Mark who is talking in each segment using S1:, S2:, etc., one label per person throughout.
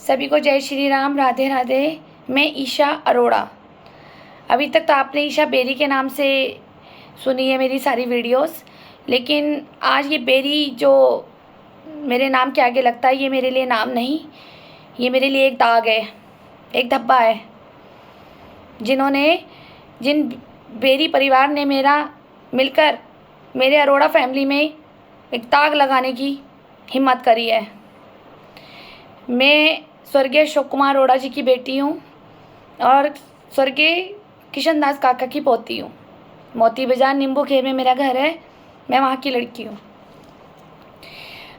S1: सभी को जय श्री राम, राधे राधे। मैं ईशा अरोड़ा। अभी तक तो आपने ईशा बेरी के नाम से सुनी है मेरी सारी वीडियोस, लेकिन आज ये बेरी जो मेरे नाम के आगे लगता है, ये मेरे लिए नाम नहीं, ये मेरे लिए एक दाग है, एक धब्बा है। जिन बेरी परिवार ने मिलकर मेरे अरोड़ा फैमिली में एक दाग लगाने की हिम्मत करी है। मैं स्वर्गीय अशोक कुमार अरोड़ा जी की बेटी हूँ और स्वर्गीय किशन दास काका की पोती हूँ। मोती बाजार नींबू खेर में मेरा घर है, मैं वहाँ की लड़की हूँ।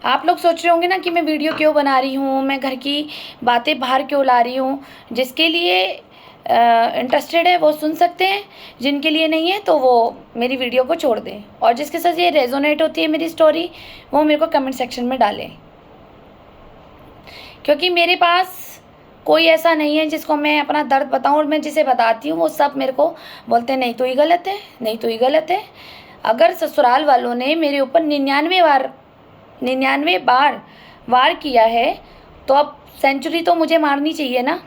S1: आप लोग सोच रहे होंगे ना कि मैं वीडियो क्यों बना रही हूँ, मैं घर की बातें बाहर क्यों ला रही हूँ। जिसके लिए इंटरेस्टेड है वो सुन सकते हैं, जिनके लिए नहीं है तो वो मेरी वीडियो को छोड़ दें। और जिसके साथ ये रेजोनेट होती है मेरी स्टोरी, वो मेरे को कमेंट सेक्शन में डालें, क्योंकि मेरे पास कोई ऐसा नहीं है जिसको मैं अपना दर्द बताऊं। और मैं जिसे बताती हूँ वो सब मेरे को बोलते हैं नहीं तो ये गलत है, नहीं तो ये गलत है। अगर ससुराल वालों ने मेरे ऊपर 99 बार वार किया है तो अब सेंचुरी तो मुझे मारनी चाहिए ना।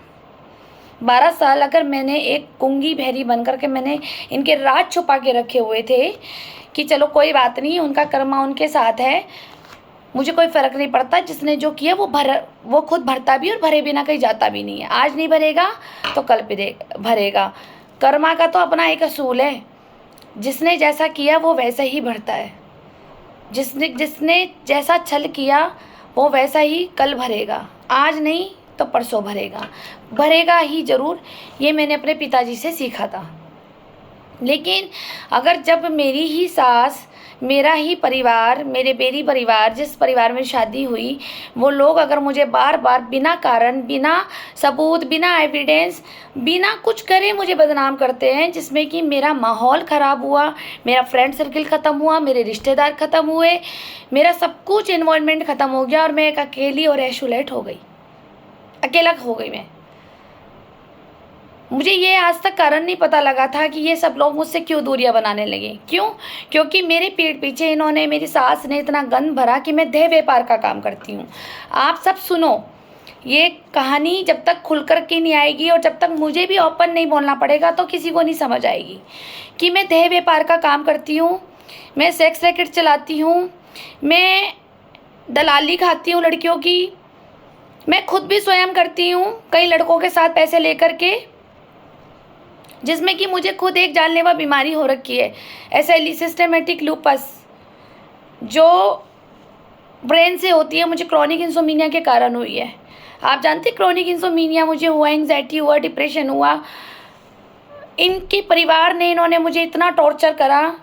S1: 12 साल अगर मैंने एक गुंगी बहरी बन कर के मैंने इनके राज छुपा के रखे हुए थे कि चलो कोई बात नहीं, उनका कर्मा उनके साथ है, मुझे कोई फ़र्क नहीं पड़ता। जिसने जो किया वो खुद भरता भी और भरे बिना कहीं जाता भी नहीं है। आज नहीं भरेगा तो कल भरेगा। कर्मा का तो अपना एक असूल है, जिसने जैसा किया वो वैसा ही भरता है। जिसने जैसा छल किया वो वैसा ही कल भरेगा, आज नहीं तो परसों भरेगा ही ज़रूर। ये मैंने अपने पिताजी से सीखा था। लेकिन अगर जब मेरी ही सास, मेरा ही परिवार, मेरे बेरी परिवार, जिस परिवार में शादी हुई, वो लोग अगर मुझे बार बार बिना कारण, बिना सबूत, बिना एविडेंस, बिना कुछ करे मुझे बदनाम करते हैं, जिसमें कि मेरा माहौल ख़राब हुआ, मेरा फ्रेंड सर्किल ख़त्म हुआ, मेरे रिश्तेदार ख़त्म हुए, मेरा सब कुछ इन्वॉल्वमेंट ख़त्म हो गया और मैं एक अकेली और आइसोलेट हो गई, अकेला हो गई मैं। मुझे ये आज तक कारण नहीं पता लगा था कि ये सब लोग मुझसे क्यों दूरियां बनाने लगे। क्यों? क्योंकि मेरे पीठ पीछे इन्होंने, मेरी सास ने इतना गंद भरा कि मैं देह व्यापार का काम करती हूँ। आप सब सुनो, ये कहानी जब तक खुल कर के नहीं आएगी और जब तक मुझे भी ओपन नहीं बोलना पड़ेगा तो किसी को नहीं समझ आएगी कि मैं देह व्यापार का काम करती हूँ, मैं सेक्स रैकेट चलाती हूँ, मैं दलाली खाती हूँ लड़कियों की, मैं खुद भी स्वयं करती हूँ कई लड़कों के साथ पैसे लेकर के, जिसमें कि मुझे खुद एक जानलेवा बीमारी हो रखी है, SLE, सिस्टेमेटिक लूपस, जो ब्रेन से होती है। मुझे क्रॉनिक इंसोमिनिया के कारण हुई है। आप जानते क्रॉनिक इंसोमिनिया मुझे हुआ, एंग्जाइटी हुआ, डिप्रेशन हुआ। इनके परिवार ने, इन्होंने मुझे इतना टॉर्चर करा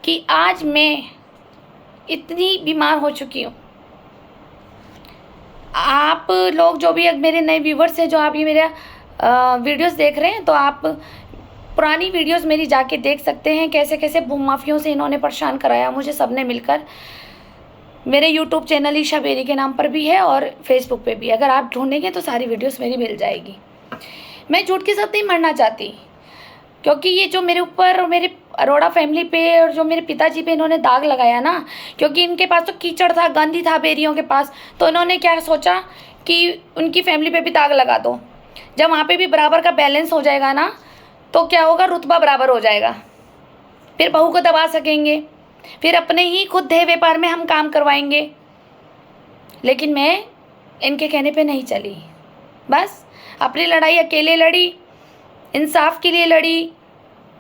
S1: कि आज मैं इतनी बीमार हो चुकी हूँ। आप लोग जो भी मेरे नए व्यूवर्स हैं, जो आप ये मेरा वीडियोस देख रहे हैं, तो आप पुरानी वीडियोस मेरी जाके देख सकते हैं, कैसे कैसे भूमाफियों से इन्होंने परेशान कराया मुझे, सबने मिलकर। मेरे यूट्यूब चैनल ईशा बेरी के नाम पर भी है और फेसबुक पे भी, अगर आप ढूंढेंगे तो सारी वीडियोस मेरी मिल जाएगी। मैं झूठ के साथ नहीं मरना चाहती, क्योंकि ये जो मेरे ऊपर, मेरे अरोड़ा फैमिली पे और जो मेरे पिताजी पे इन्होंने दाग लगाया ना, क्योंकि इनके पास तो कीचड़ था, गंदी था बेरियों के पास, तो इन्होंने क्या सोचा कि उनकी फैमिली पे भी दाग लगा दो। जब वहाँ पे भी बराबर का बैलेंस हो जाएगा ना, तो क्या होगा, रुतबा बराबर हो जाएगा, फिर बहू को दबा सकेंगे, फिर अपने ही खुद देह व्यापार में हम काम करवाएंगे। लेकिन मैं इनके कहने पे नहीं चली, बस अपनी लड़ाई अकेले लड़ी, इंसाफ के लिए लड़ी,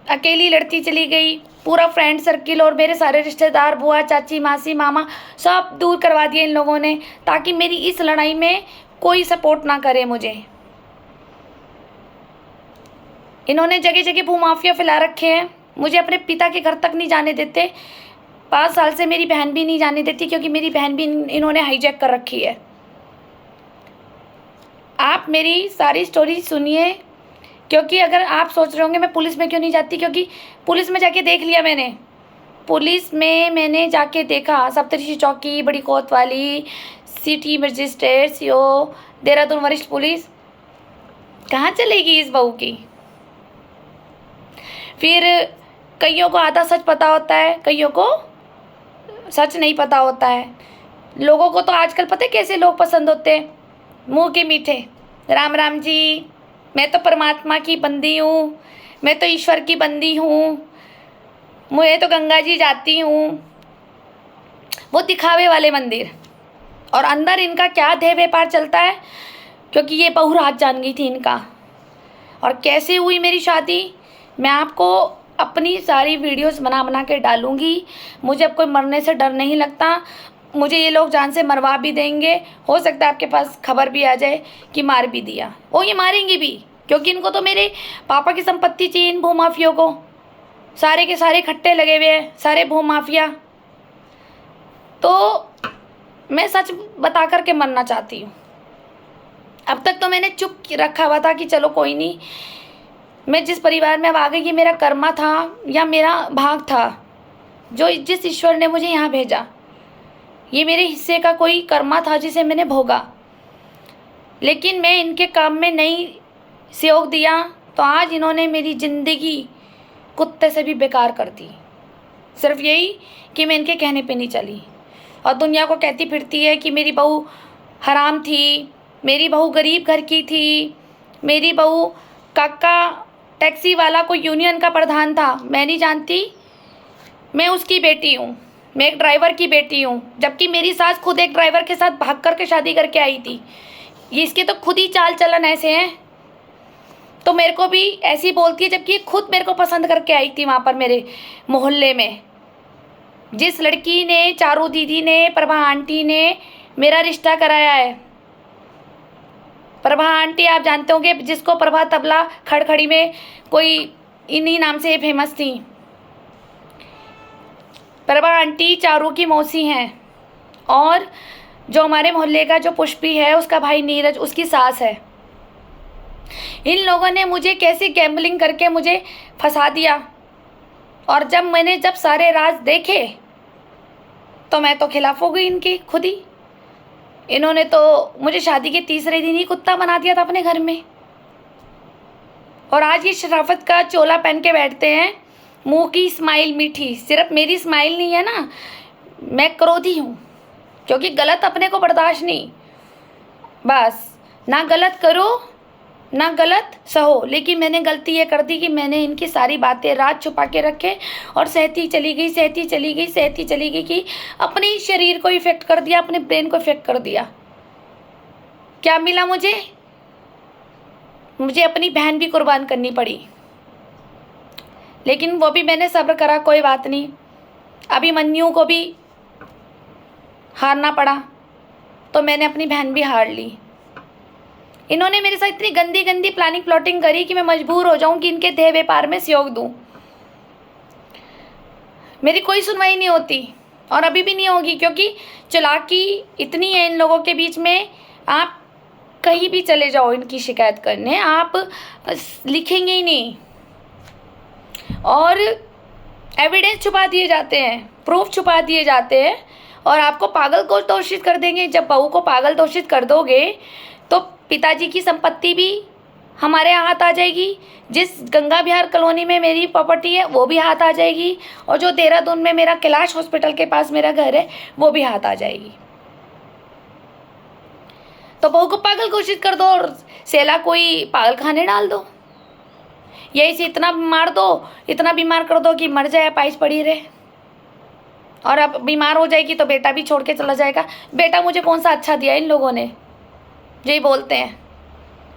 S1: अकेली लड़ती चली गई। पूरा फ्रेंड सर्किल और मेरे सारे रिश्तेदार, बुआ, चाची, मासी, मामा, सब दूर करवा दिए इन लोगों ने, ताकि मेरी इस लड़ाई में कोई सपोर्ट ना करे मुझे। इन्होंने जगह जगह भूमाफिया फैला रखे हैं, मुझे अपने पिता के घर तक नहीं जाने देते। 5 साल से मेरी बहन भी नहीं जाने देती, क्योंकि मेरी बहन भी इन्होंने हाईजैक कर रखी है। आप मेरी सारी स्टोरी सुनिए, क्योंकि अगर आप सोच रहे होंगे मैं पुलिस में क्यों नहीं जाती, क्योंकि पुलिस में जाके देख लिया मैंने। पुलिस में मैंने जाके देखा, सप्तऋषि चौकी, बड़ी कोतवाली, सिटी मजिस्ट्रेट, CO, देहरादून वरिष्ठ पुलिस, कहाँ चलेगी इस बहू की। फिर कईयों को आधा सच पता होता है, कईयों को सच नहीं पता होता है। लोगों को तो आजकल पता है कैसे लोग पसंद होते हैं, मुंह के मीठे। राम राम जी। मैं तो परमात्मा की बंदी हूँ, मैं तो ईश्वर की बंदी हूँ, मैं तो गंगा जी जाती हूँ। वो दिखावे वाले मंदिर। और अंदर इनका क्या देह व्यापार चलता है, क्योंकि ये बहू रात जान गई थी इनका। और कैसे हुई मेरी शादी, मैं आपको अपनी सारी वीडियोस बना बना के डालूंगी। मुझे अब कोई मरने से डर नहीं लगता। मुझे ये लोग जान से मरवा भी देंगे, हो सकता है आपके पास खबर भी आ जाए कि मार भी दिया। वो ये मारेंगे भी, क्योंकि इनको तो मेरे पापा की संपत्ति चाहिए, इन भूमाफियों को। सारे के सारे खट्टे लगे हुए हैं, सारे भूमाफिया। तो मैं सच बता कर के मरना चाहती हूँ। अब तक तो मैंने चुप रखा हुआ था कि चलो कोई नहीं, मैं जिस परिवार में अब आ गई ये मेरा कर्मा था या मेरा भाग था, जो जिस ईश्वर ने मुझे यहाँ भेजा, ये मेरे हिस्से का कोई कर्मा था जिसे मैंने भोगा। लेकिन मैं इनके काम में नहीं सहयोग दिया तो आज इन्होंने मेरी ज़िंदगी कुत्ते से भी बेकार कर दी। सिर्फ यही कि मैं इनके कहने पे नहीं चली और दुनिया को कहती फिरती है कि मेरी बहू हराम थी, मेरी बहू गरीब घर की थी, मेरी बहू काका टैक्सी वाला कोई यूनियन का प्रधान था। मैं नहीं जानती, मैं उसकी बेटी हूँ, मैं एक ड्राइवर की बेटी हूँ, जबकि मेरी सास खुद एक ड्राइवर के साथ भाग कर के शादी करके आई थी। ये इसके तो खुद ही चाल चलन ऐसे हैं, तो मेरे को भी ऐसी बोलती है, जबकि खुद मेरे को पसंद करके आई थी वहाँ पर मेरे मोहल्ले में। जिस लड़की ने, चारू दीदी ने, प्रभा आंटी ने मेरा रिश्ता कराया है। प्रभा आंटी आप जानते होंगे, जिसको प्रभा तबला खड़खड़ी में कोई इन्हीं नाम से फेमस थी। प्रभा आंटी चारू की मौसी हैं, और जो हमारे मोहल्ले का जो पुष्पी है उसका भाई नीरज उसकी सास है। इन लोगों ने मुझे कैसे गैम्बलिंग करके मुझे फंसा दिया, और जब सारे राज देखे तो मैं तो खिलाफ हो गई इनकी खुद ही। इन्होंने तो मुझे शादी के तीसरे दिन ही कुत्ता बना दिया था अपने घर में, और आज ये शराफत का चोला पहन के बैठते हैं। मुंह की स्माइल मीठी, सिर्फ मेरी स्माइल नहीं है ना, मैं क्रोधी हूँ, क्योंकि गलत अपने को बर्दाश्त नहीं। बस ना गलत करो ना गलत सहो। लेकिन मैंने गलती ये कर दी कि मैंने इनकी सारी बातें राज छुपा के रखे और सहती चली गई कि अपने शरीर को इफेक्ट कर दिया, अपने ब्रेन को इफेक्ट कर दिया। क्या मिला मुझे अपनी बहन भी कुर्बान करनी पड़ी, लेकिन वो भी मैंने सब्र करा, कोई बात नहीं। अभिमन्यु को भी हारना पड़ा तो मैंने अपनी बहन भी हार ली। इन्होंने मेरे साथ इतनी गंदी गंदी प्लानिंग प्लॉटिंग करी कि मैं मजबूर हो जाऊं कि इनके देह व्यापार में सहयोग दूं। मेरी कोई सुनवाई नहीं होती और अभी भी नहीं होगी, क्योंकि चालाकी इतनी है इन लोगों के बीच में। आप कहीं भी चले जाओ इनकी शिकायत करने, आप लिखेंगे ही नहीं, और एविडेंस छुपा दिए जाते हैं, प्रूफ छुपा दिए जाते हैं, और आपको पागल को दोषित कर देंगे। जब बहू को पागल दोषित कर दोगे तो पिताजी की संपत्ति भी हमारे हाथ आ जाएगी, जिस गंगा विहार कॉलोनी में मेरी प्रॉपर्टी है वो भी हाथ आ जाएगी, और जो देहरादून में मेरा कैलाश हॉस्पिटल के पास मेरा घर है वो भी हाथ आ जाएगी। तो बहू को पागल घोषित कर दो और सेला कोई पागल खाने डाल दो, यही से इतना मार दो, इतना बीमार कर दो कि मर जाए, पाइस पड़ी रहे। और अब बीमार हो जाएगी तो बेटा भी छोड़ के चला जाएगा। बेटा मुझे कौन सा अच्छा दिया इन लोगों ने, यही बोलते हैं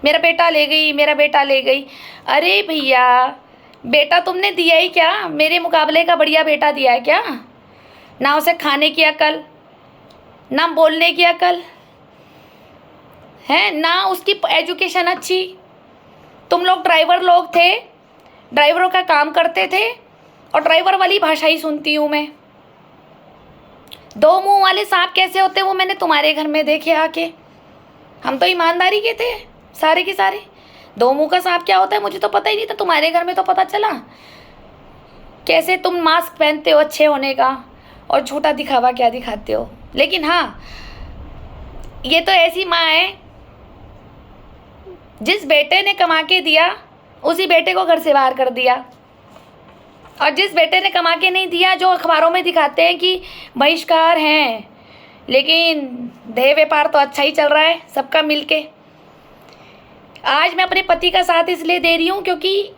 S1: मेरा बेटा ले गई, मेरा बेटा ले गई। अरे भैया, बेटा तुमने दिया ही क्या, मेरे मुकाबले का बढ़िया बेटा दिया है क्या? ना उसे खाने की अकल, ना बोलने की अकल है, ना उसकी एजुकेशन अच्छी। तुम लोग ड्राइवर लोग थे, ड्राइवरों का काम करते थे, और ड्राइवर वाली भाषा ही सुनती हूँ मैं। दो मुंह वाले सांप कैसे होते वो मैंने तुम्हारे घर में देखे आके। हम तो ईमानदारी के थे सारे के सारे। दो मुंह का सांप क्या होता है मुझे तो पता ही नहीं था, तुम्हारे घर में तो पता चला। कैसे तुम मास्क पहनते हो अच्छे होने का, और झूठा दिखावा क्या दिखाते हो। लेकिन हाँ, ये तो ऐसी माँ है, जिस बेटे ने कमा के दिया उसी बेटे को घर से बाहर कर दिया, और जिस बेटे ने कमा के नहीं दिया, जो अखबारों में दिखाते हैं कि बहिष्कार हैं, लेकिन देह व्यापार तो अच्छा ही चल रहा है सबका मिलके। आज मैं अपने पति का साथ इसलिए दे रही हूँ क्योंकि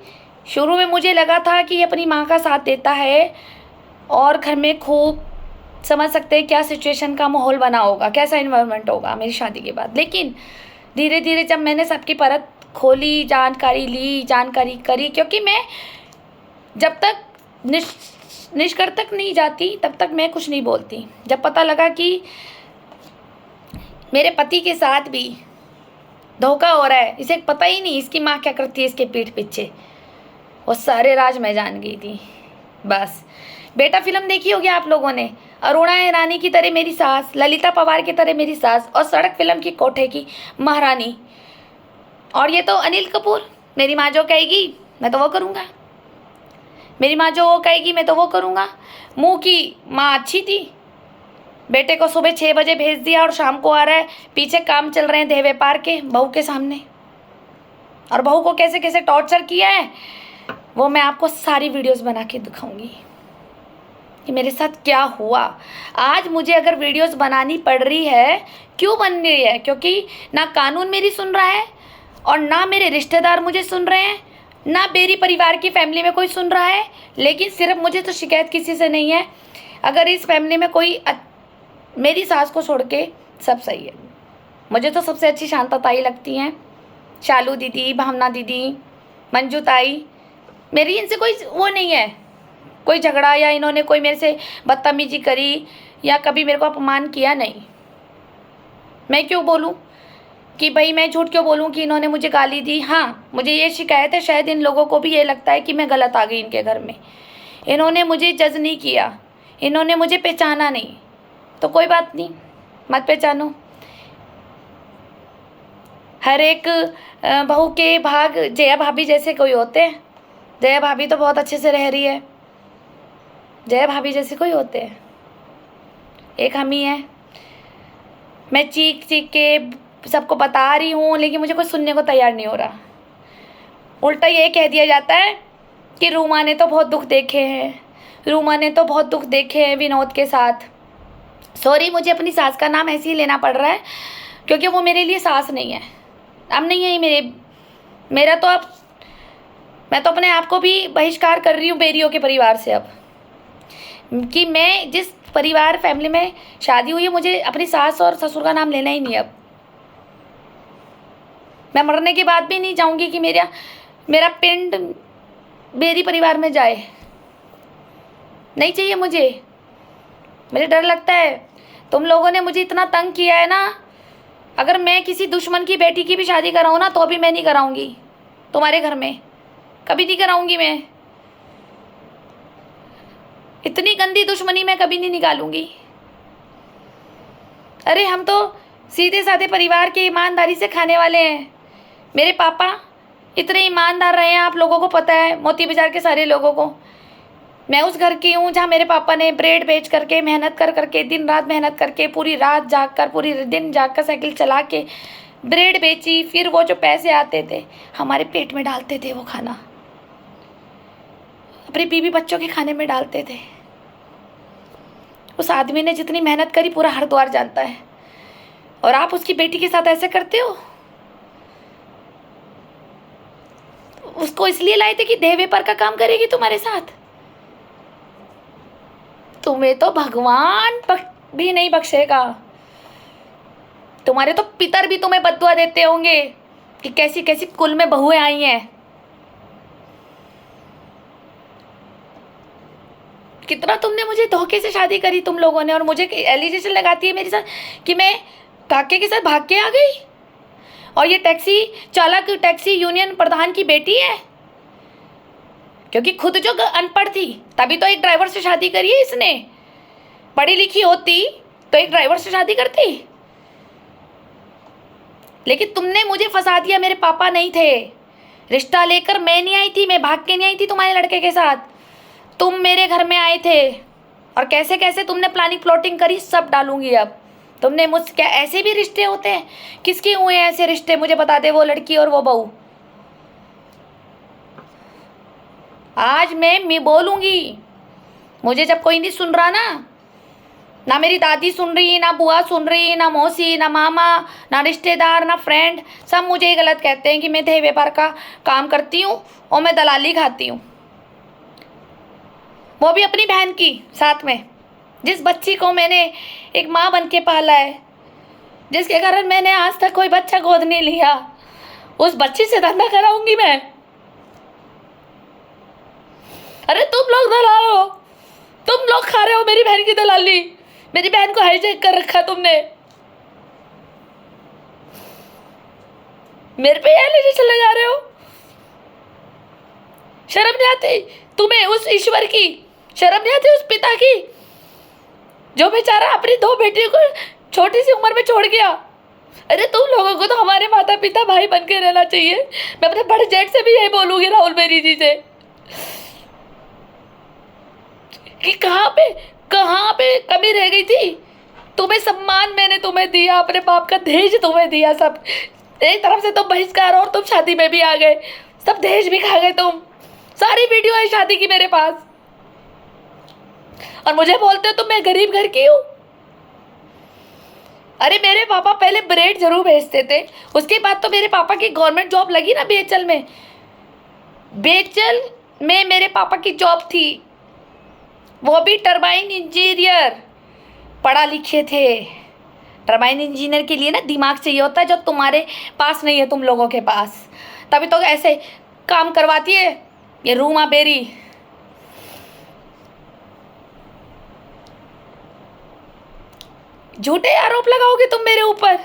S1: शुरू में मुझे लगा था कि ये अपनी माँ का साथ देता है और घर में खूब समझ सकते हैं क्या सिचुएशन का माहौल बना होगा, कैसा इन्वायरमेंट होगा मेरी शादी के बाद। लेकिन धीरे धीरे जब मैंने सबकी परत खोली, जानकारी ली, जानकारी करी, क्योंकि मैं जब तक निष्कर्ष तक नहीं जाती तब तक मैं कुछ नहीं बोलती। जब पता लगा कि मेरे पति के साथ भी धोखा हो रहा है, इसे पता ही नहीं इसकी माँ क्या करती है इसके पीठ पीछे, वो सारे राज मैं जान गई थी। बस बेटा फिल्म देखी होगी आप लोगों ने, अरुणा ईरानी की तरह मेरी सास, ललिता पवार की तरह मेरी सास, और सड़क फिल्म की कोठे की महारानी। और ये तो अनिल कपूर, मेरी माँ जो कहेगी मैं तो वो करूँगा, मेरी माँ जो वो कहेगी मैं तो वो करूँगा। मुँह की माँ अच्छी थी, बेटे को सुबह 6 बजे भेज दिया और शाम को आ रहा है, पीछे काम चल रहे हैं देह व्यापार के बहू के सामने। और बहू को कैसे कैसे टॉर्चर किया है वो मैं आपको सारी वीडियोस बना के दिखाऊंगी कि मेरे साथ क्या हुआ। आज मुझे अगर वीडियोस बनानी पड़ रही है, क्यों बन रही है? क्योंकि ना कानून मेरी सुन रहा है और ना मेरे रिश्तेदार मुझे सुन रहे हैं, ना मेरी परिवार की फैमिली में कोई सुन रहा है। लेकिन सिर्फ मुझे तो शिकायत किसी से नहीं है। अगर इस फैमिली में कोई मेरी सास को छोड़ के सब सही है। मुझे तो सबसे अच्छी शांता ताई लगती हैं, शालू दीदी, भावना दीदी, मंजू ताई। मेरी इनसे कोई वो नहीं है, कोई झगड़ा या इन्होंने कोई मेरे से बदतमीजी करी या कभी मेरे को अपमान किया नहीं। मैं क्यों बोलूँ कि भाई, मैं झूठ क्यों बोलूँ कि इन्होंने मुझे गाली दी। हाँ, मुझे ये शिकायत है, शायद इन लोगों को भी ये लगता है कि मैं गलत आ गई इनके घर में। इन्होंने मुझे जज नहीं किया, इन्होंने मुझे पहचाना नहीं, तो कोई बात नहीं, मत पहचानो। हर एक बहू के भाग जया भाभी जैसे कोई होते हैं? जया भाभी तो बहुत अच्छे से रह रही है, जया भाभी जैसे कोई होते हैं? एक हम ही है। मैं चीख चीख के सबको बता रही हूँ, लेकिन मुझे कोई सुनने को तैयार नहीं हो रहा। उल्टा ये कह दिया जाता है कि रूमा ने तो बहुत दुख देखे हैं, रूमा ने तो बहुत दुख देखे हैं विनोद के साथ। सॉरी, मुझे अपनी सास का नाम ऐसे ही लेना पड़ रहा है क्योंकि वो मेरे लिए सास नहीं है, अब नहीं है मेरा तो अब मैं तो अपने आप को भी बहिष्कार कर रही हूँ बेरियों के परिवार से अब, कि मैं जिस परिवार फैमिली में शादी हुई है मुझे अपनी सास और ससुर का नाम लेना ही नहीं। अब मैं मरने के बाद भी नहीं चाहूँगी कि मेरा पिंड बेरी परिवार में जाए, नहीं चाहिए मुझे डर लगता है। तुम लोगों ने मुझे इतना तंग किया है ना, अगर मैं किसी दुश्मन की बेटी की भी शादी कराऊँ ना तो भी मैं नहीं कराऊँगी तुम्हारे घर में, कभी नहीं कराऊँगी मैं। इतनी गंदी दुश्मनी मैं कभी नहीं निकालूंगी। अरे हम तो सीधे साधे परिवार के ईमानदारी से खाने वाले हैं। मेरे पापा इतने ईमानदार रहे हैं, आप लोगों को पता है, मोती बाजार के सारे लोगों को। मैं उस घर की हूँ जहाँ मेरे पापा ने ब्रेड बेच करके, मेहनत कर करके, दिन रात मेहनत करके, पूरी रात जाग कर, पूरी दिन जाग कर साइकिल चला के ब्रेड बेची। फिर वो जो पैसे आते थे हमारे पेट में डालते थे, वो खाना अपने बीवी बच्चों के खाने में डालते थे। उस आदमी ने जितनी मेहनत करी पूरा हरिद्वार जानता है, और आप उसकी बेटी के साथ ऐसे करते हो। उसको इसलिए लाए थे कि देह व्यापार का काम करेगी तुम्हारे साथ। तुम्हें तो भगवान भी नहीं बख्शेगा। तुम्हारे तो पितर भी तुम्हें बद्दुआ देते होंगे कि कैसी कैसी कुल में बहुएं आई हैं। कितना तुमने मुझे धोखे से शादी करी तुम लोगों ने, और मुझे एलिगेशन लगाती है मेरे साथ कि मैं काके के साथ भाग के आ गई, और ये टैक्सी चालक टैक्सी यूनियन प्रधान की बेटी है। क्योंकि खुद जो अनपढ़ थी तभी तो एक ड्राइवर से शादी करी है इसने। पढ़ी लिखी होती तो एक ड्राइवर से शादी करती। लेकिन तुमने मुझे फंसा दिया, मेरे पापा नहीं थे, रिश्ता लेकर मैं नहीं आई थी, मैं भाग के नहीं आई थी तुम्हारे लड़के के साथ, तुम मेरे घर में आए थे। और कैसे कैसे तुमने प्लानिंग प्लॉटिंग करी सब डालूंगी अब। तुमने मुझसे क्या ऐसे भी रिश्ते होते हैं? किसके हुए हैं ऐसे रिश्ते मुझे बता दे, वो लड़की और वो बहू। आज मैं बोलूंगी, मुझे जब कोई नहीं सुन रहा ना ना मेरी दादी सुन रही, ना बुआ सुन रही, ना मौसी, ना मामा, ना रिश्तेदार, ना फ्रेंड। सब मुझे ही गलत कहते हैं कि मैं देह व्यापार का काम करती हूँ और मैं दलाली खाती हूँ, वो भी अपनी बहन की साथ में। जिस बच्ची को मैंने एक माँ बन के पाला है, जिसके कारण मैंने आज तक कोई बच्चा गोद नहीं लिया, उस बच्ची से धंधा कराऊंगी मैं? अरे तुम लोग दलाल हो, तुम लोग खा रहे हो मेरी बहन की दलाली। मेरी बहन को हाईजैक कर रखा तुमने, मेरे पे ये चले जा रहे हो। शर्म नहीं आती तुम्हें? उस ईश्वर की शर्म नहीं आती? उस पिता की जो बेचारा अपनी 2 बेटियों को छोटी सी उम्र में छोड़ गया। अरे तुम लोगों को तो हमारे माता पिता भाई बन के रहना चाहिए। मैं अपने बड़े जेठ से भी यही बोलूंगी, राहुल बेरी जी से, कि कहाँ पे कमी रह गई थी? तुम्हें सम्मान मैंने तुम्हें दिया, अपने बाप का दहेज तुम्हें दिया सब। एक तरफ से तुम बहिष्कार और तुम शादी में भी आ गए, सब दहेज भी खा गए तुम। सारी वीडियो है शादी की मेरे पास, और मुझे बोलते हो तुम मैं गरीब घर की हूँ। अरे मेरे पापा पहले ब्रेड जरूर बेचते थे, उसके बाद तो मेरे पापा की गवर्नमेंट जॉब लगी ना बीएचएल में। बीएचएल में मेरे पापा की जॉब थी, वो भी टरबाइन इंजीनियर। पढ़ा लिखे थे। टरबाइन इंजीनियर के लिए ना दिमाग चाहिए होता है, जो तुम्हारे पास नहीं है, तुम लोगों के पास। तभी तो ऐसे काम करवाती है ये रूमा बेरी। झूठे आरोप लगाओगे तुम मेरे ऊपर।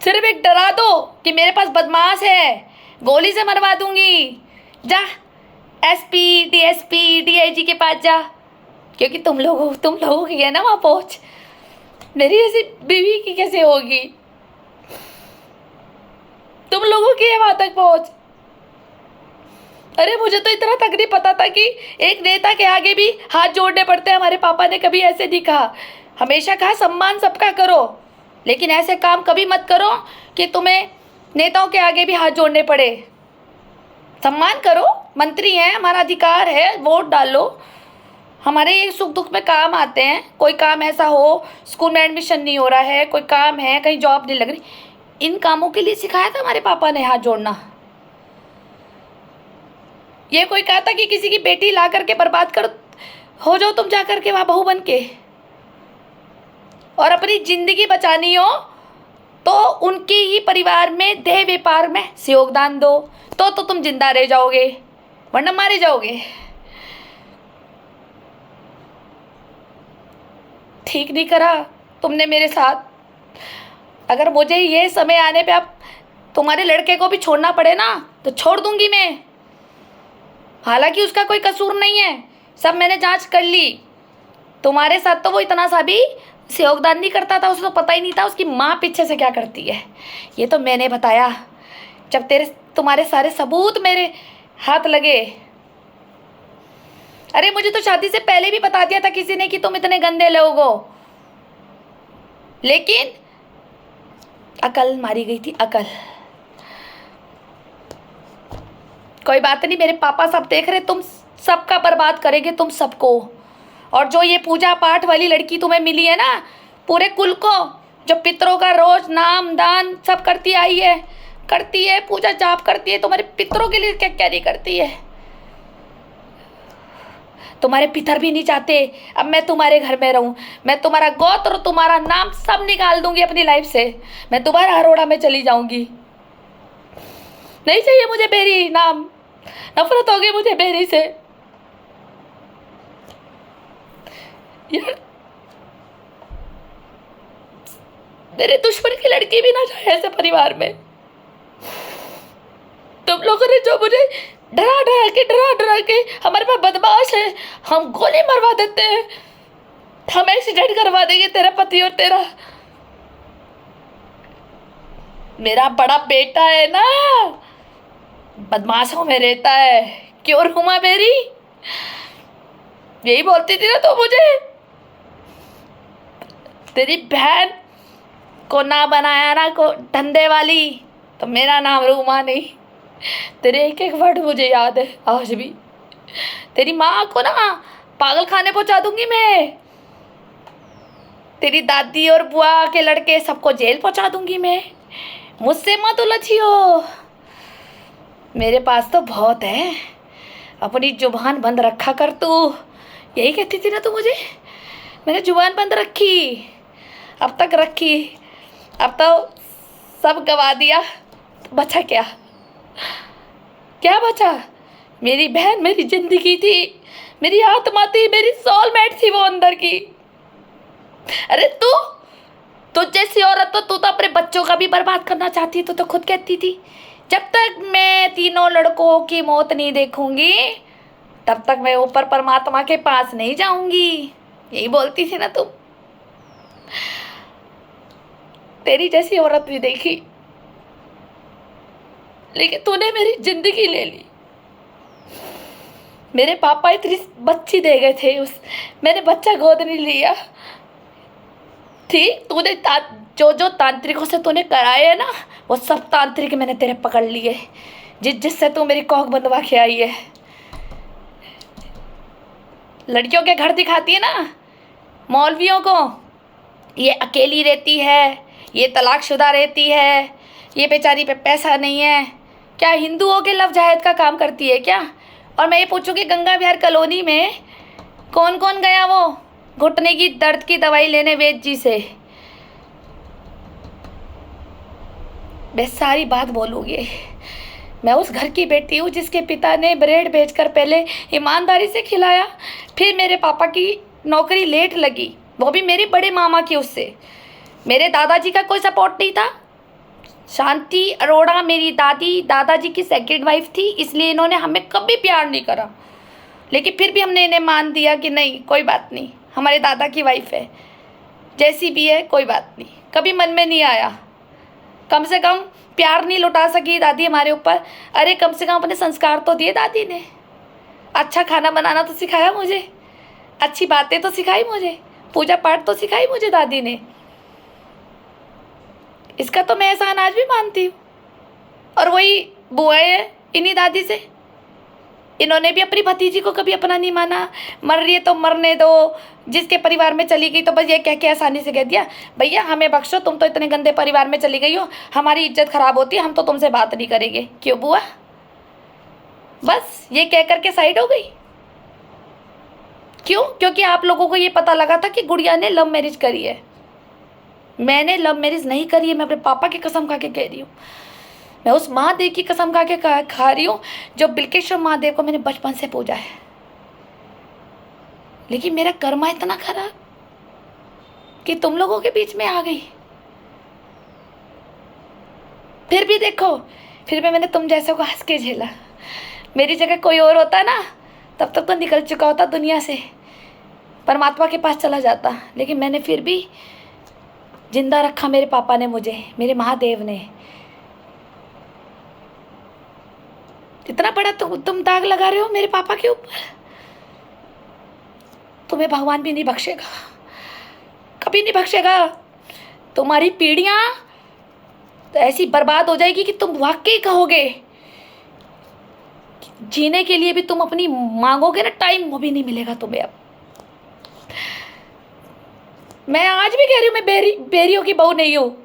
S1: सिर्फ एक डरा दो कि मेरे पास बदमाश है, गोली से मरवा दूंगी। जा एसपी, डीएसपी, डीआईजी के पास जा, क्योंकि तुम लोगों की है ना वहाँ पहुँच। मेरी ऐसी बीवी की कैसे होगी? तुम लोगों की है वहाँ तक पहुँच। अरे मुझे तो इतना तक नहीं पता था कि एक नेता के आगे भी हाथ जोड़ने पड़ते हैं। हमारे पापा ने कभी ऐसे नहीं कहा, हमेशा कहा सम्मान सबका करो, लेकिन ऐसे काम कभी मत करो कि तुम्हें नेताओं के आगे भी हाथ जोड़ने पड़े। सम्मान करो, मंत्री हैं, हमारा अधिकार है, वोट डालो, हमारे ये सुख दुख में काम आते हैं। कोई काम ऐसा हो, स्कूल में एडमिशन नहीं हो रहा है, कोई काम है, कहीं जॉब नहीं लग रही, इन कामों के लिए सिखाया था हमारे पापा ने हाथ जोड़ना। ये कोई कहा था कि किसी की बेटी ला करके बर्बाद कर हो जाओ तुम जा करके वहाँ बहू बन के, और अपनी जिंदगी बचानी हो तो उनके ही परिवार में देह व्यापार में से योगदान दो, तो तुम जिंदा रह जाओगे, वरना मारे जाओगे। ठीक नहीं करा तुमने मेरे साथ। अगर मुझे ये समय आने पे अब तुम्हारे लड़के को भी छोड़ना पड़े ना, तो छोड़ दूंगी मैं। हालांकि उसका कोई कसूर नहीं है, सब मैंने जांच कर ली। तुम्हारे साथ तो वो इतना सा भी योगदान नहीं करता था, उसे तो पता ही नहीं था उसकी माँ पीछे से क्या करती है। ये तो मैंने बताया जब तुम्हारे सारे सबूत मेरे हाथ लगे। अरे मुझे तो शादी से पहले भी बता दिया था किसी ने कि तुम इतने गंदे लोग हो, लेकिन अकल मारी गई थी, अकल। कोई बात नहीं, मेरे पापा सब देख रहे, तुम सबका बर्बाद करेंगे, तुम सबको। और जो ये पूजा पाठ वाली लड़की तुम्हें मिली है ना, पूरे कुल को, जो पितरों का रोज नाम दान सब करती आई है, करती है, पूजा जाप करती है, तुम्हारे पितरों के लिए क्या क्या नहीं करती है। तुम्हारे पितर भी नहीं चाहते अब मैं तुम्हारे घर में रहूं। मैं तुम्हारा गोत्र, तुम्हारा नाम सब निकाल दूंगी अपनी लाइफ से। मैं दोबारा हरोड़ा में चली जाऊंगी। नहीं चाहिए मुझे बेरी नाम, नफरत होगी मुझे बेरी से। यार मेरे दुश्मन की लड़की भी ना जाए ऐसे परिवार में। तुम लोगों ने जो मुझे डरा डरा के, हमारे पास बदमाश है, हम गोली मरवा देते हैं, हम एक्सीडेंट करवा देंगे तेरा पति और तेरा। मेरा बड़ा बेटा है ना, बदमाशों में रहता है। क्यों रूमा बेरी? यही बोलती थी ना तो मुझे, तेरी बहन को ना बनाया ना को धंधे वाली, तो मेरा नाम रूमा नहीं। तेरे एक एक वर्ड मुझे याद है आज भी। तेरी माँ को ना पागल खाने पहुंचा दूंगी मैं। तेरी दादी और बुआ के लड़के सबको जेल पहुंचा दूंगी मैं। मुझसे मत उलझियो, मेरे पास तो बहुत है। अपनी जुबान बंद रखा कर तू। यही कहती थी ना तू मुझे। मैंने जुबान बंद रखी, अब तक रखी। अब तो सब गवा दिया, तो बचा क्या? क्या बचा? मेरी बहन मेरी जिंदगी थी, मेरी आत्मा थी, मेरी सोलमेट थी वो अंदर की। अरे तू जैसी औरत तू तो अपने बच्चों का भी बर्बाद करना चाहती है। तू तो खुद कहती थी जब तक मैं तीनों लड़कों की मौत नहीं देखूंगी तब तक मैं ऊपर परमात्मा के पास नहीं जाऊंगी। यही बोलती थी ना तुम। तेरी जैसी औरत भी देखी, लेकिन तूने मेरी जिंदगी ले ली। मेरे पापा इतनी बच्ची दे गए थे, मैंने बच्चा गोद नहीं लिया। ठीक, तूने जो तांत्रिकों से तूने कराए है ना, वो सब तांत्रिक मैंने तेरे पकड़ लिए, जिससे तू मेरी कौख बंधवा के आई है। लड़कियों के घर दिखाती है ना मौलवियों को, ये अकेली रहती है, ये तलाकशुदा रहती है, ये बेचारी पे पैसा नहीं है। क्या हिंदुओं के लव जहाद का काम करती है क्या? और मैं ये पूछूं कि गंगा विहार कॉलोनी में कौन कौन गया वो घुटने की दर्द की दवाई लेने वैद्य जी से? मैं सारी बात बोलूँगी। मैं उस घर की बेटी हूँ जिसके पिता ने ब्रेड बेचकर पहले ईमानदारी से खिलाया, फिर मेरे पापा की नौकरी लेट लगी, वो भी मेरे बड़े मामा की उससे। मेरे दादाजी का कोई सपोर्ट नहीं था। शांति अरोड़ा मेरी दादाजी की सेकंड वाइफ थी, इसलिए इन्होंने हमें कभी प्यार नहीं करा। लेकिन फिर भी हमने इन्हें मान दिया कि नहीं कोई बात नहीं, हमारे दादा की वाइफ है, जैसी भी है कोई बात नहीं। कभी मन में नहीं आया। कम से कम प्यार नहीं लुटा सकी दादी हमारे ऊपर। अरे कम से कम अपने संस्कार तो दिए दादी ने। अच्छा खाना बनाना तो सिखाया मुझे, अच्छी बातें तो सिखाई मुझे, पूजा पाठ तो सिखाई मुझे दादी ने। इसका तो मैं एहसान आज भी मानती हूँ। और वही बुआएं हैं इन्हीं दादी से, इन्होंने भी अपनी भतीजी को कभी अपना नहीं माना। मर रही है तो मरने दो, जिसके परिवार में चली गई तो बस ये कह के आसानी से कह दिया भैया हमें बख्शो, तुम तो इतने गंदे परिवार में चली गई हो, हमारी इज्जत खराब होती है, हम तो तुमसे बात नहीं करेंगे। क्यों बुआ? बस ये कह करके साइड हो गई। क्यों? क्योंकि आप लोगों को ये पता लगा था कि गुड़िया ने लव मैरिज करी है। मैंने लव मैरिज नहीं करी है, मैं अपने पापा की कसम खा के कह रही हूँ। मैं उस महादेव की कसम खा के खा रही हूँ जो बिल्केश्वर महादेव को मैंने बचपन से पूजा है। लेकिन मेरा कर्मा इतना खराब कि तुम लोगों के बीच में आ गई। फिर भी देखो, फिर भी मैंने तुम जैसे को हंस के झेला। मेरी जगह कोई और होता ना, तब तक तो निकल चुका होता दुनिया से, परमात्मा के पास चला जाता। लेकिन मैंने फिर भी जिंदा रखा मेरे पापा ने मुझे, मेरे महादेव ने। इतना बड़ा तुम दाग लगा रहे हो मेरे पापा के ऊपर, तुम्हें भगवान भी नहीं बख्शेगा, कभी नहीं बख्शेगा। तुम्हारी पीढ़ियां तो ऐसी बर्बाद हो जाएगी कि तुम वाकई कहोगे जीने के लिए भी तुम अपनी मांगोगे ना टाइम, वो भी नहीं मिलेगा तुम्हें। अब मैं आज भी कह रही हूँ मैं बेरियों की बहू नहीं हूँ।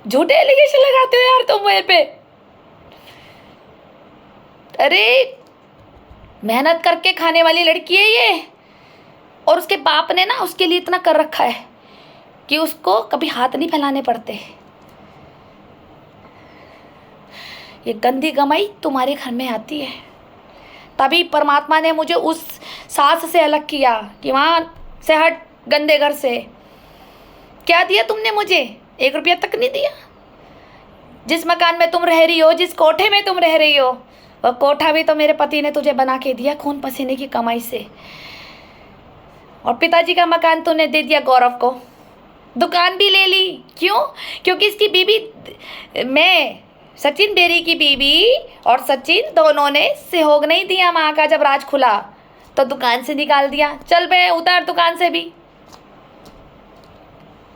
S1: झूठे एलिगेशन लगाते हो यार तुम मेरे पे। अरे मेहनत करके खाने वाली लड़की है ये, और उसके बाप ने ना उसके लिए इतना कर रखा है कि उसको कभी हाथ नहीं फैलाने पड़ते। ये गंदी कमाई तुम्हारे घर में आती है, तभी परमात्मा ने मुझे उस सास से अलग किया कि वहाँ से हट, गंदे घर से। क्या दिया तुमने मुझे? 1 रुपया तक नहीं दिया। जिस मकान में तुम रह रही हो, जिस कोठे में तुम रह रही हो, वह कोठा भी तो मेरे पति ने तुझे बना के दिया खून पसीने की कमाई से। और पिताजी का मकान तूने दे दिया गौरव को, दुकान भी ले ली। क्यों? क्योंकि इसकी बीबी, मैं सचिन बेरी की बीबी और सचिन दोनों ने सहयोग नहीं दिया माँ का। जब राज खुला तो दुकान से निकाल दिया, चल बे उतार दुकान से भी।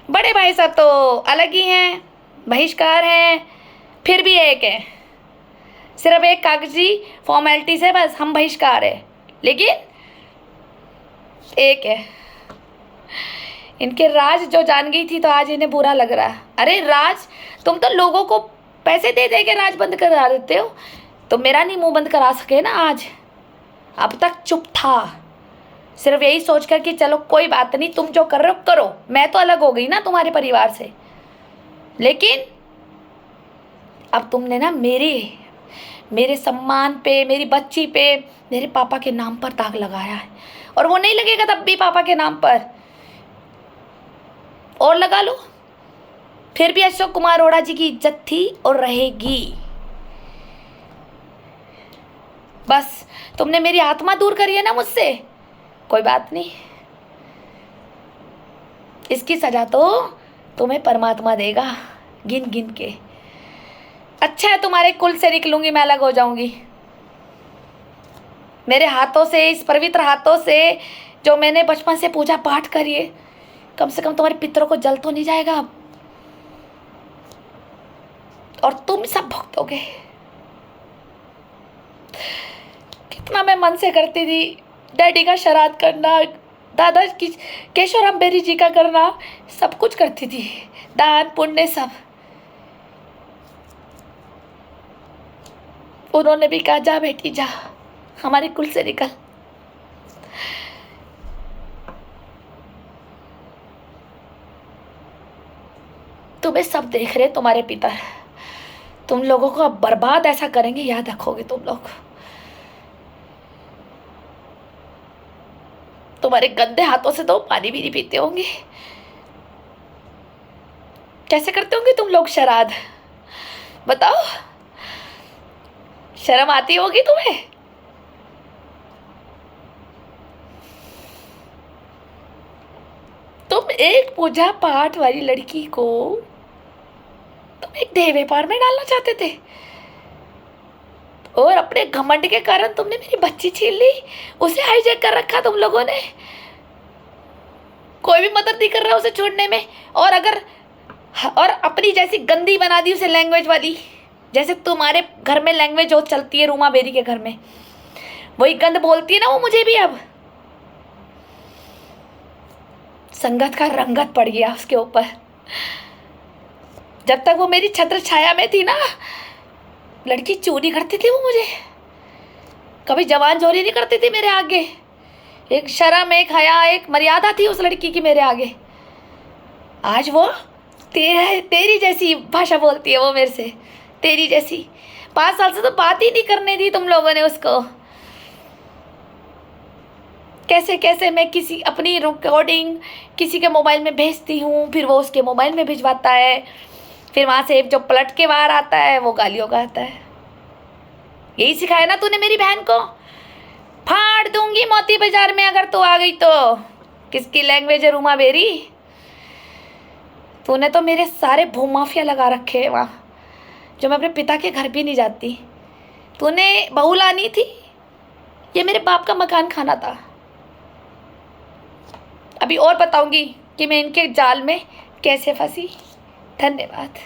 S1: बड़े भाई सब तो अलग ही हैं, बहिष्कार हैं, फिर भी एक है। सिर्फ एक कागजी फॉर्मेलिटी से बस हम बहिष्कार है, लेकिन एक है, इनके राज जो जान गई थी तो आज इन्हें बुरा लग रहा है। अरे राज, तुम तो लोगों को पैसे दे दे के राज बंद करा देते हो, तो मेरा नहीं मुंह बंद करा सके ना आज। अब तक चुप था, सिर्फ यही सोचकर कि चलो कोई बात नहीं, तुम जो कर रहे हो करो, मैं तो अलग हो गई ना तुम्हारे परिवार से। लेकिन अब तुमने ना मेरे सम्मान पे, मेरी बच्ची पे, मेरे पापा के नाम पर दाग लगाया है, और वो नहीं लगेगा तब भी पापा के नाम पर। और लगा लो, फिर भी अशोक कुमार अरोड़ा जी की इज्जत थी और रहेगी। बस तुमने मेरी आत्मा दूर करी है ना मुझसे, कोई बात नहीं, इसकी सजा तो तुम्हें परमात्मा देगा गिन गिन के। अच्छा है तुम्हारे कुल से निकलूंगी, मैं अलग हो जाऊंगी। मेरे हाथों से, इस पवित्र हाथों से जो मैंने बचपन से पूजा पाठ करी है, कम से कम तुम्हारे पितरों को जल तो नहीं जाएगा अब, और तुम सब भुगतोगे। कितना मैं मन से करती थी डैडी का श्राद्ध करना, दादा की केशवराम बेरी जी का करना, सब कुछ करती थी, दान पुण्य सब। उन्होंने भी कहा जा बेटी जा, हमारे कुल से निकल। तुम्हें सब देख रहे, तुम्हारे पिता, तुम लोगों को अब बर्बाद ऐसा करेंगे, याद रखोगे तुम लोग। तुम्हारे गंदे हाथों से तो पानी भी नहीं पीते होंगे। कैसे करते होंगे तुम लोग श्राद्ध, बताओ, शर्म आती होगी तुम्हें? तुम एक पूजा पाठ वाली लड़की को तुम एक देह व्यापार में डालना चाहते थे, और अपने घमंड के कारण तुमने मेरी बच्ची छीन ली, उसे हाईजैक कर रखा तुम लोगों ने। कोई भी मदद नहीं कर रहा उसे छोड़ने में, और अपनी जैसी गंदी बना दी उसे लैंग्वेज वाली, जैसे तुम्हारे घर में लैंग्वेज जो चलती है रूमा बेरी के घर में, वही गंद बोलती है ना वो मुझे भी। अब संगत का रंगत पड़ गया उसके ऊपर। जब तक वो मेरी छत्र छाया में थी ना, लड़की चोरी करती थी वो मुझे, कभी जवान जोरी नहीं करती थी मेरे आगे। एक शर्म, एक हया, एक मर्यादा थी उस लड़की की मेरे आगे। आज वो तेरी जैसी भाषा बोलती है वो मेरे से, तेरी जैसी। 5 साल से तो बात ही नहीं करने दी तुम लोगों ने उसको। कैसे कैसे मैं किसी अपनी रिकॉर्डिंग किसी के मोबाइल में भेजती हूँ, फिर वो उसके मोबाइल में भिजवाता है, फिर वहाँ से जो पलट के बाहर आता है वो गालियों का आता है। यही सिखाया ना तूने मेरी बहन को? फाड़ दूंगी मोती बाजार में अगर तू आ गई तो। किसकी लैंग्वेज है रूमा बेरी? तूने तो मेरे सारे भूमाफिया लगा रखे हैं वहाँ, जो मैं अपने पिता के घर भी नहीं जाती। तूने बहू लानी थी, ये मेरे बाप का मकान खाना था। अभी और बताऊंगी कि मैं इनके जाल में कैसे फंसी। धन्यवाद।